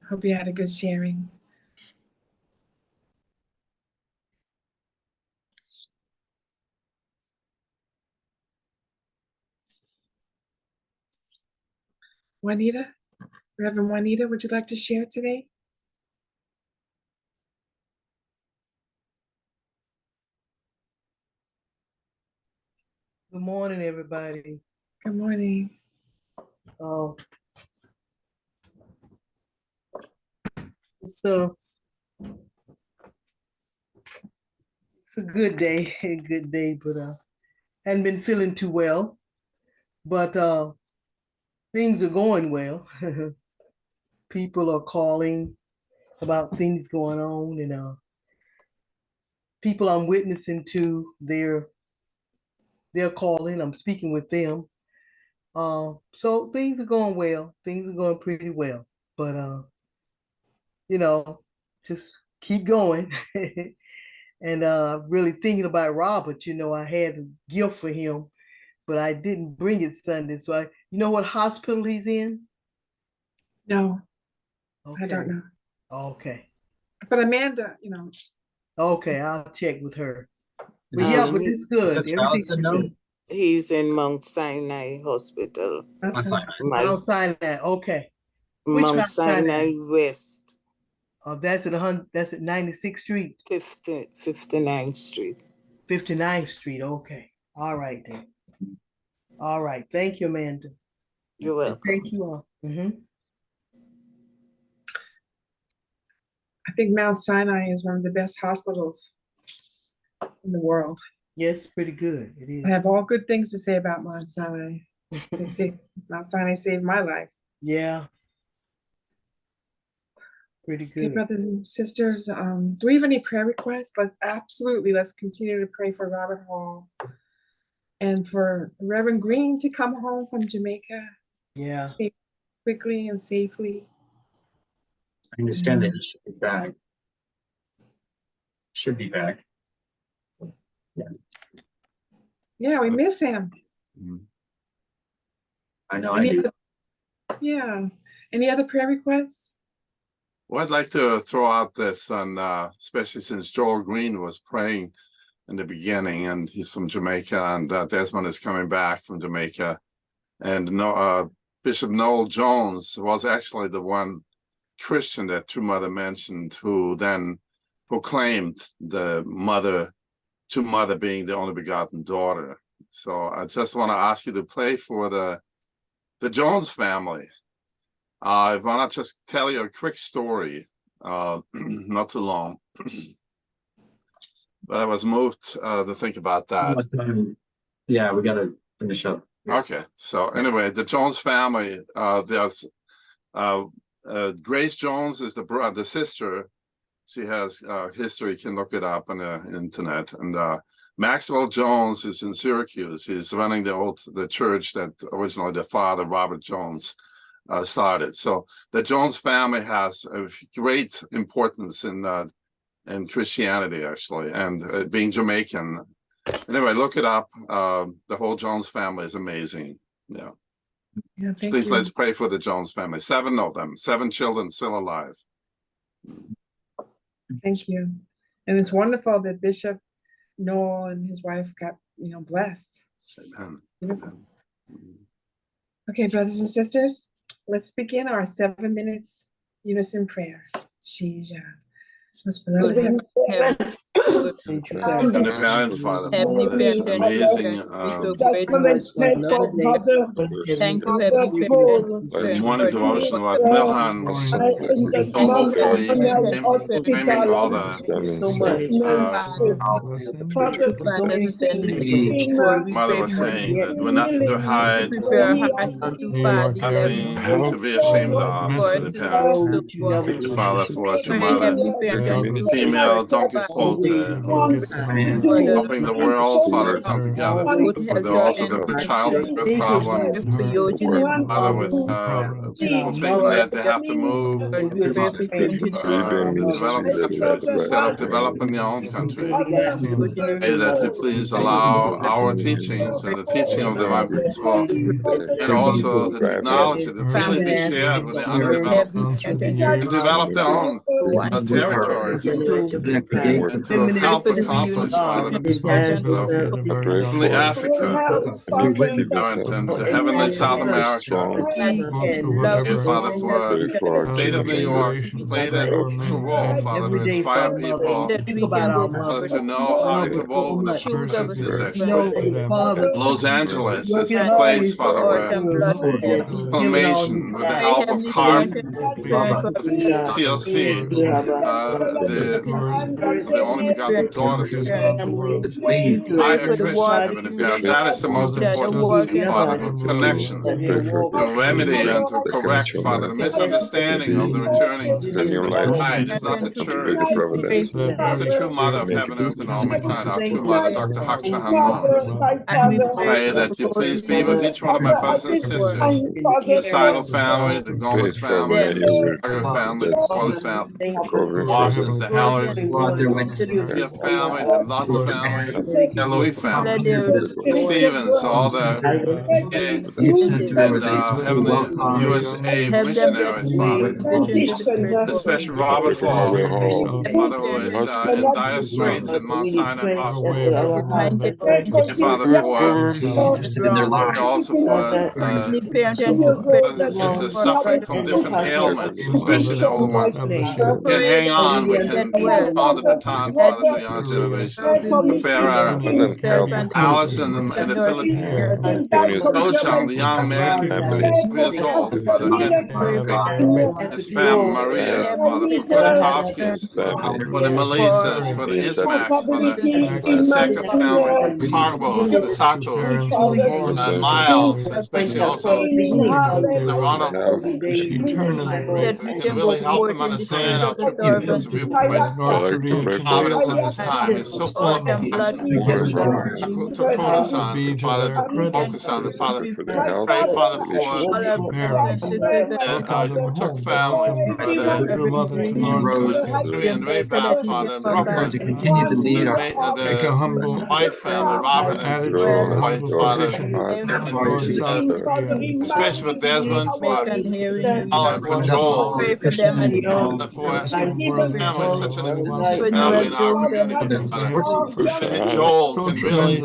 Hope you had a good sharing. Juanita, Reverend Juanita, would you like to share today? Good morning, everybody. Good morning. Oh, so it's a good day, a good day, but hadn't been feeling too well. But things are going well. People are calling about things going on, and people I'm witnessing to, they're calling. I'm speaking with them. So things are going well. Things are going pretty well. But just keep going. And really thinking about Robert, I had a gift for him, but I didn't bring it Sunday. So you know what hospital he's in? No, Okay. I don't know. Okay. But Amanda, Okay, I'll check with her. But Does yeah, this- but it's good. does Everything's Allison know? good. He's in Mount Sinai Hospital. that's That's not- fine. Mount Sinai. Okay. Which Mount Mount Sinai? Sinai West, That's at 96th Street, 59th Street. 59th Street. Okay. All right then. All right. Thank you, Amanda. You're welcome. Thank you all. I think Mount Sinai is one of the best hospitals in the world. Yes, pretty good. It is. I have all good things to say about Mount Sinai. They say Mount Sinai saved my life. Yeah. Pretty Okay, good. brothers and sisters, do we have any prayer requests? Let's continue to pray for Robert Hall and for Reverend Green to come home from Jamaica Yeah. quickly and safely. I understand that he should be back. Should be back. Yeah, we miss him. I know I do. Any other prayer requests? Well, I'd like to throw out this on, especially since Joel Green was praying in the beginning, and he's from Jamaica, and Desmond is coming back from Jamaica. And Bishop Noel Jones was actually the one Christian that True Mother mentioned, who then proclaimed the True Mother being the only begotten daughter. So I just want to ask you to pray for the Jones family. I want to just tell you a quick story, not too long, but I was moved to think about that. Yeah, we got to finish up. Okay, so anyway, the Jones family, there's Grace Jones is the sister. She has history, you can look it up on the internet. And Maxwell Jones is in Syracuse. He's running the church that originally the father, Robert Jones, started. So the Jones family has a great importance in Christianity, actually, and being Jamaican. Anyway, look it up. The whole Jones family is amazing. Yeah. Please, let's pray for the Jones family. 7 of them, 7 children still alive. Thank you. And it's wonderful that Bishop Noel and his wife got, blessed. Amen. Beautiful. Okay, brothers and sisters, let's begin our 7 minutes unison prayer. Jesus. Heavenly Parent, Father, Heavenly for this Parent, amazing thank you, Heavenly Parent, morning devotion about Milhan so hopefully claiming all the mother was saying that we're nothing to hide, nothing to be ashamed of. The parent, thank you, Father, for True Mother, female Don Quixote, helping the world, Father, come together for those that have childbirth problems, Father, with people thinking that they have to move to developed countries instead of developing their own country. May that you please allow our teachings and the teaching of the divine principle, and also the technology to freely be shared with the undeveloped and develop their own territories and to help accomplish, Father, only Africa and the heavenly South America. Dear Father, for the state of New York, play that crucial role, Father, to inspire people to know how to vote with the consequences actually. Los Angeles is a place, Father, where inflammation with the help of carbon, CLC, the only begotten daughters. I a Christian, Heavenly Parent. That is the most important thing, Father, to connection, to remedy and to correct, Father, the misunderstanding of the returning bride. It's not the church. It's the true mother of heaven, earth, and all mankind, our true mother, Dr. Haksha Hanma. Pray that you please be with each one of my brothers and sisters, the Seidel family, the Gomez family, the Duggar family, the Corley family, the Bostons, the Hallards, the family, the Lutz family, the Louis family, the Stevens, all the and heavenly USA missionaries, Father, especially Robert Hall, Father, who is in dire straits at Mount Sinai Hospital. And Father, also for brothers and sisters suffering from different ailments, especially the older ones. We can hang on, we can on the baton, Father, to young generation. The fair Arab, Alice in the Philippines, Ojang, the young man, 3 years old, Father, can't his family, Maria, Father, for Kudakowski's, for the Melisas, for the Ismaks, for the Seca family, the Carbos, the Satos, Miles, especially also the Ronald. We can really help them understand our true purpose. We pray Providence at this time is so full of compassion. Takuna-san, Father, Mokusan, Father, pray, Father, for Tuk family, for the and Raybath, Father, Brooklyn, to continue to lead our the White family, Robert and White, Father, especially for Desmond, for Alan, for Joel, for family, such an important family in our community, Father. And Joel can really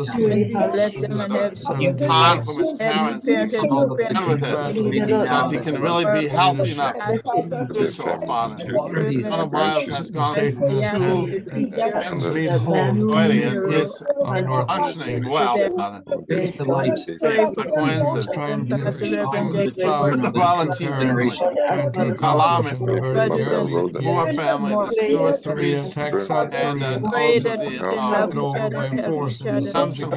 time from his parents and with it, that he can really be healthy enough to do so, Father. One of Miles has gone through 2 cancers already and is functioning well, Father. Acquaintances, the Valentine family, the Kalame family, the Moore family, the Stewart's Reese, and also the Samson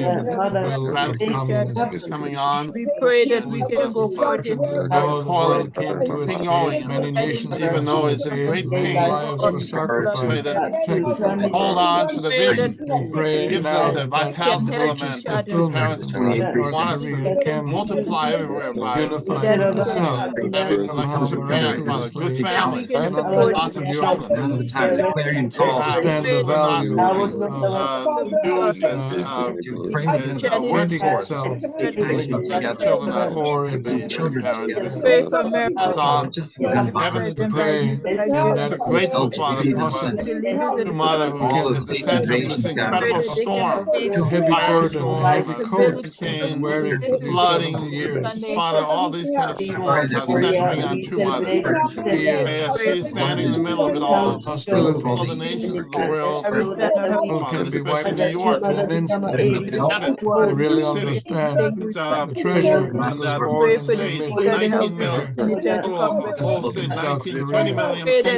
is coming on. We pray that we can go forth in Keep going, even though it's a great pain. Hold on to the vision. It gives us a vitality element that true parents want us to multiply everywhere by having, like in Japan, Father, good families, lots of children. We're not used as a workforce. Children as heavens to pray. So grateful, Father, for the mother who is at the center of this incredible storm, firestorm, hurricane, flooding, Father, all these kind of storms are centering on True Mother. May she is standing in the middle of it all the nations of the world, Father, especially New York, really understand the treasure and that state, 19 million, total of the whole state, 19, 20 million people,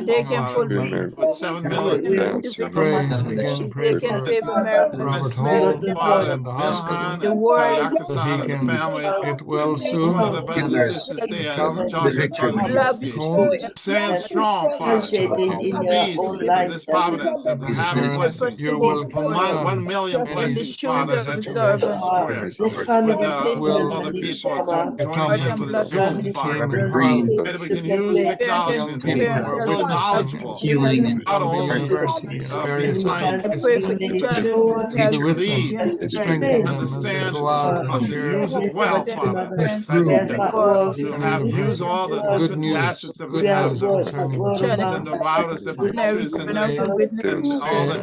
with 7 million. pray again, pray for Robert home the Father and the hospital, Bilhan The and word that he Taliakasa and the can family. get well Each one of soon the brothers and Others sisters there, recover the Joshua victory Cousins when and love, Steve. home. joy, and Stand peace strong, Father, in to your lead own in life this that providence and to These have the help parents, us blessing. to your move will be forward 1 done. million in Many the blessings, shoes Father, of mothers the at into the Mission servant. Square. this With family all will the family people Shabbat, become Blood joining and into the blood Zoom, family Father. came in members, green That we harvest. can that use they technology Young and to be people parents are help really each other witnessing knowledgeable, to help healing each not from the only university in various being I languages. pray mindful, for each but to other to Be help with them lead, against and parents. strengthen them as they understand go out how from to here use it well, Whatever Father. push parents That through stand to, before us, to and have we use bring all the good different news, gadgets that we good have, news concerning each other and the routers, the and every printers, and one of the the and witnesses all here.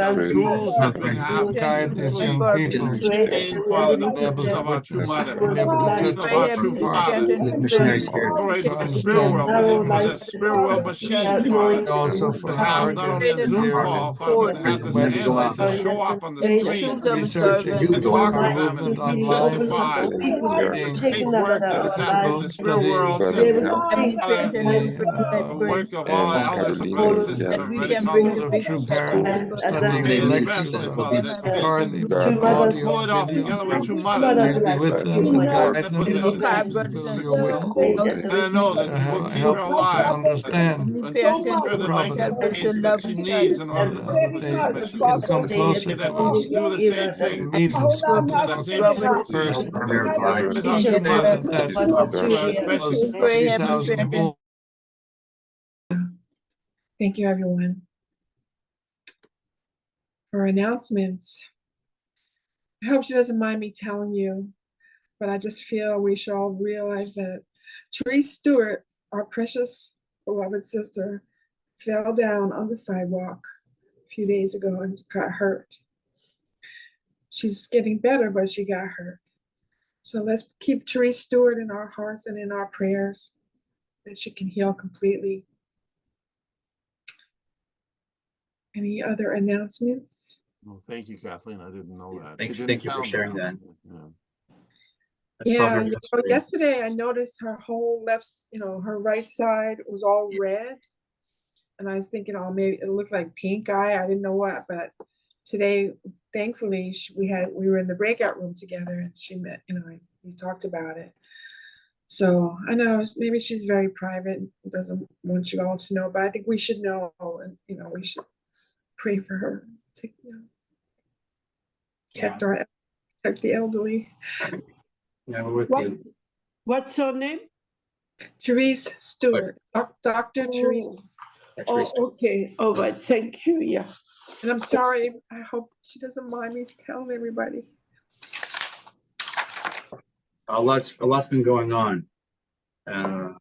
the tools that we have Send guide you these to young authority. people gain, Father, the be able vision to of our true witness, mother, be able to vision touch of Pray our him true to father. strengthen his missionaries faith. here. Operate to with the spirit understand, world, with a spirit world machine, Father. also for To have our not guests only Pray a that and he Zoom their will call, move Father, guests but to forward have When this they go answers out, that show up on the in the shoes screen of a researching servant. and the talk to our them movement and online, testify studying great work that is happening in possible the spirit world. studying And Every Father, parent and every the brother I the pray work of all our elders and brothers and sisters that have we already can come bring school the of big true picture parents, to studying the made lectures especially, that will be Father, them. that they recorded, can even the pull audio, it off video. together with True Mother Please be with them and guide in a them Help position our to to brothers fulfill and your sisters will, to help and I know to that you will keep her help to alive understand any parent and her your the providence, help them to aids that love she each needs other. in order to that accomplish this they mission. can come closer That to us do the same thing and meet us in the same Robert frequency person, their lives, as our King true as mother. well. that that Especially was Pray Heavenly 3,000 Parent. more. Thank you, everyone. For announcements, I hope she doesn't mind me telling you, but I just feel we should all realize that Therese Stewart, our precious beloved sister, fell down on the sidewalk a few days ago and got hurt. She's getting better, but she got hurt. So let's keep Therese Stewart in our hearts and in our prayers that she can heal completely. Any other announcements? Well, thank you, Kathleen. I didn't know that. Thank you for sharing that. I saw Yeah, her you know, yesterday. yesterday I noticed her whole left, her right side was all red. And I was thinking, oh, maybe it looked like pink eye. I didn't know what, but today, thankfully, we were in the breakout room together and she met, we talked about it. So I know maybe she's very private and doesn't want you all to know, but I think we should know, and we should pray for her to protect the elderly. Yeah, we're with What- you. What's her name? Therese Stewart, Dr. Therese. Oh, okay. All right. Thank you. Yeah. And I'm sorry, I hope she doesn't mind me telling everybody. A lot's been going on. I'm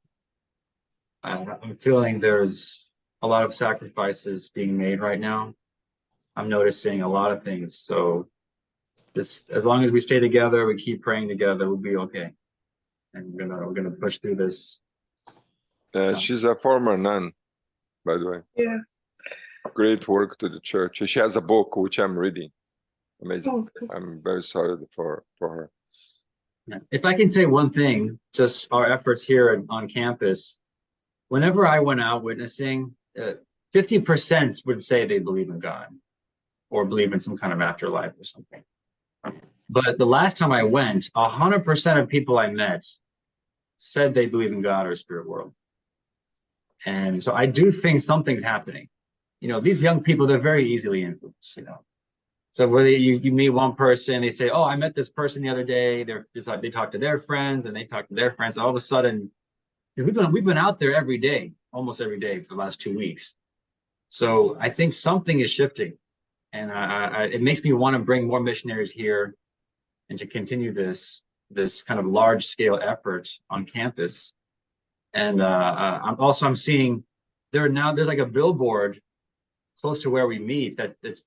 feeling there's a lot of sacrifices being made right now. I'm noticing a lot of things. So as long as we stay together, we keep praying together, we'll be okay. And we're gonna push through this. She's a former nun, by the way. Yeah. Great work to the church. She has a book which I'm reading. Amazing. Oh, cool. I'm very sorry for her. If I can say one thing, just our efforts here on campus, whenever I went out witnessing, 50% would say they believe in God or believe in some kind of afterlife or something. But the last time I went, 100% of people I met said they believe in God or spirit world. And so I do think something's happening. These young people, they're very easily influenced, So whether you meet one person, they say, oh, I met this person the other day. They talk to their friends and they talk to their friends. All of a sudden, we've been out there every day, almost every day for the last 2 weeks. So I think something is shifting. And it makes me want to bring more missionaries here and to continue this kind of large scale effort on campus. And I'm seeing there's like a billboard close to where we meet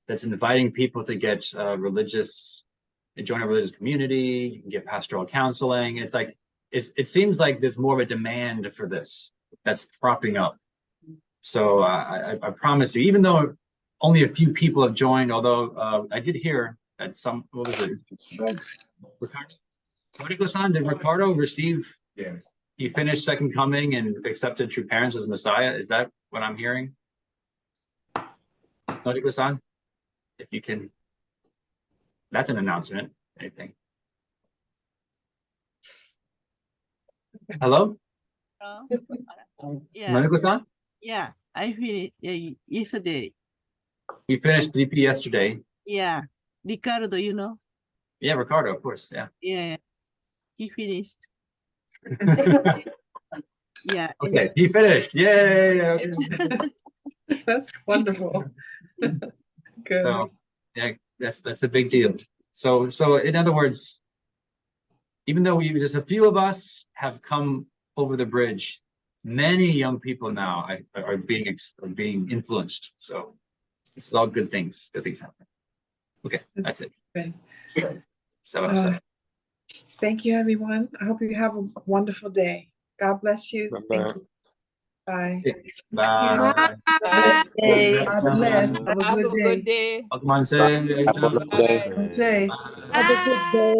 that's inviting people to get join a religious community. You can get pastoral counseling. It's like it seems like there's more of a demand for this that's propping up. So I promise you, even though only a few people have joined, although I did hear that what was it? Ricardo? Did Ricardo receive? Yes. He finished Second Coming and accepted True Parents as Messiah. Is that what I'm hearing? Noriko-san, if you can. That's an announcement, I think. Hello? Yeah, Maniko-san? yeah. I finished yesterday. You finished DP yesterday. Yeah, Ricardo, you know. Yeah, Ricardo, of course, yeah. Yeah, he finished. Yeah. Okay, he finished. Yay! That's wonderful. Good. So yeah, that's a big deal. So in other words, even though just a few of us have come over the bridge, many young people now are being influenced. So this is all good things. Good things happening. Okay, that's it. Good. So. Thank you, everyone. I hope you have a wonderful day. God bless you. Thank you. Bye. Bye. God bless. Have a good day. Have a good day. Have a good day. Say. Have a good day.